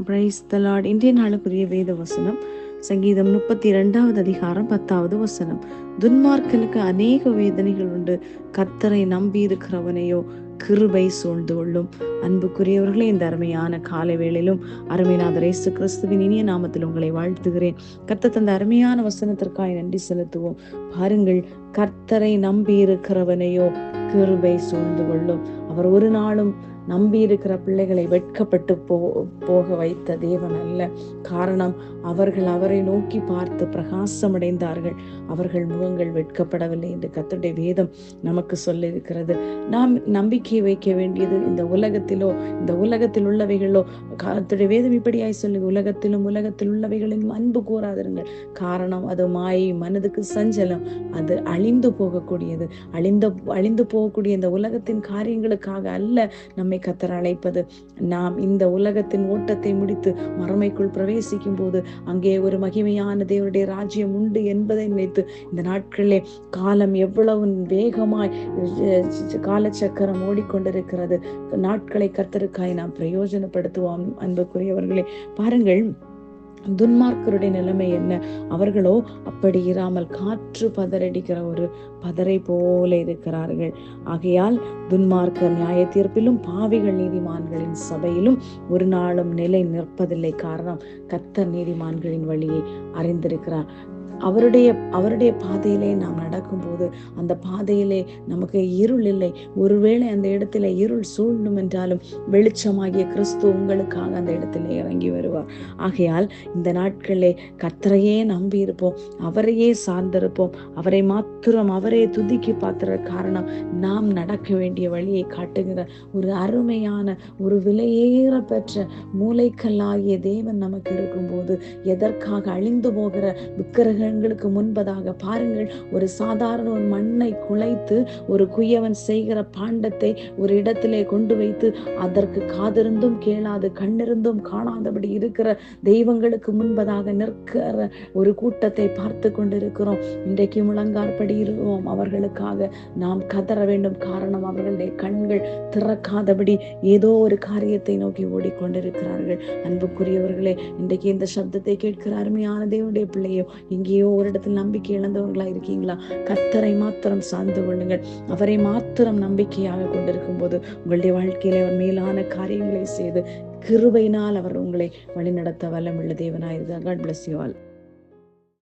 Praise the Lord. இன்றைய நாளுக்குரிய வேத வசனம் சங்கீதம் 32வது அதிகாரம் 10வது வசனம். துன்மார்க்கனுக்கு அநேக வேதனைகள் உண்டு, கர்த்தரை நம்பி இருக்கிறவனையோ கிருபை சூழ்ந்து கொள்ளும். அன்புக்குரியவர்களே, இந்த அருமையான காலை வேளையிலும் அருமைநாதர் இயேசு கிறிஸ்துவின் இனிய நாமத்தில் உங்களை வாழ்த்துகிறேன். கர்த்தர் தந்த அருமையான வசனத்திற்காக நன்றி செலுத்துவோம். பாருங்கள், கர்த்தரை நம்பி இருக்கிறவனையோ கிருபை சூழ்ந்து கொள்ளும். அவர் ஒரு நாளும் நம்பி இருக்கிற பிள்ளைகளை வெட்கப்பட்டு போக வைத்த தேவன் அல்ல. காரணம், அவர்கள் அவரை நோக்கி பார்த்து பிரகாசமடைந்தார்கள், அவர்கள் முகங்கள் வெட்கப்படவில்லை என்று கர்த்தருடைய வேதம் நமக்கு சொல்ல இருக்கிறது. நாம் நம்பிக்கை வைக்க வேண்டியது இந்த உலகத்திலோ இந்த உலகத்தில் உள்ளவைகளோ. கர்த்தருடைய வேதம் இப்படியாய் சொல்லுது, உலகத்திலும் உலகத்தில் உள்ளவைகளிலும் அன்பு கூறாதிருங்கள். காரணம், அது மாயை, மனதுக்கு சஞ்சலம், அது அழிந்து போகக்கூடியது. அழிந்து போகக்கூடிய இந்த உலகத்தின் காரியங்களுக்காக அல்ல நம்மை கர்த்தர் அழைப்பது. நாம் இந்த உலகத்தின் ஓட்டத்தை முடித்து மறுமைக்குள் பிரவேசிக்கும் போது அங்கே ஒரு மகிமையான தேவனுடைய ராஜ்யம் உண்டு என்பதை நினைத்து இந்த நாட்களிலே காலம் எவ்வளவு வேகமாய் காலச்சக்கரம் ஓடிக்கொண்டிருக்கிறது. நாட்களை கர்த்தருக்காய் நாம் பிரயோஜனப்படுத்துவோம். அன்புக்குரியவர்களே, பாருங்கள், துன்மார்க்கருடைய நிலைமை என்ன? அவர்களோ அப்படி இராமல் காற்று பதறடிக்கிற ஒரு பதரை போல இருக்கிறார்கள். ஆகையால் துன்மார்க்கர் நியாய தீர்ப்பிலும் பாவிகள் நீதிமான்களின் சபையிலும் ஒரு நாளும் நிலை நிற்பதில்லை. காரணம், கர்த்தர் நீதிமான்களின் வழியை அறிந்திருக்கிறார். அவருடைய பாதையிலே நாம் நடக்கும்போது அந்த பாதையிலே நமக்கு இருள் இல்லை. ஒருவேளை அந்த இடத்துல இருள் சூழ்ந்தும் என்றாலும் வெளிச்சமாகிய கிறிஸ்து உங்களுக்காக அந்த இடத்திலே இறங்கி வருவார். ஆகையால் இந்த நாட்களிலே கர்த்தரையே நம்பி இருப்போம், அவரையே சார்ந்திருப்போம், அவரே துதிக்கு பார்க்கிற. காரணம், நாம் நடக்க வேண்டிய வழியை காட்டுகிற ஒரு அருமையான ஒரு விலையேற பெற்ற மூளைக்கல்லாகிய தேவன் நமக்கு இருக்கும்போது எதற்காக அழிந்து போகிற விக்கிரகங்களுக்கு முன்பதாக பாருங்கள், ஒரு சாதாரண ஒரு மண்ணை குலைத்து ஒரு குயவன் செய்கிற பாண்டத்தை ஒரு இடத்திலே கொண்டு வைத்து அதற்கு காதிருந்தும் கேளாது கண்ணிருந்தும் காணாதபடி இருக்கிற தெய்வங்களுக்கு முன்பதாக நிற்கிற ஒரு கூட்டத்தை பார்த்து கொண்டிருக்கிறோம். இன்றைக்கு முழங்காற்படி இருக்கிறோம். அவர்களுக்காக நாம் கதற வேண்டும். காரணம், அவர்களுடைய கண்கள் திறக்காதபடி ஏதோ ஒரு காரியத்தை நோக்கி ஓடிக்கொண்டிருக்கிறார்கள். அன்புக்குரியவர்களே, இன்றைக்கு இந்த சப்தத்தை கேட்கிற அருமையான தேவனுடைய பிள்ளையோ, எங்கேயோ ஒரு இடத்தில் நம்பிக்கை இழந்தவர்களா இருக்கீங்களா? கர்த்தரை மாத்திரம் சார்ந்து கொள்ளுங்கள். அவரை மாத்திரம் நம்பிக்கையாக கொண்டிருக்கும் போது உங்களுடைய வாழ்க்கையில அவர் மேலான காரியங்களை செய்து கிருபையினால் அவர் உங்களை வழிநடத்த வல்லமுள்ள தேவனாயிருக்கிறார். God bless you all.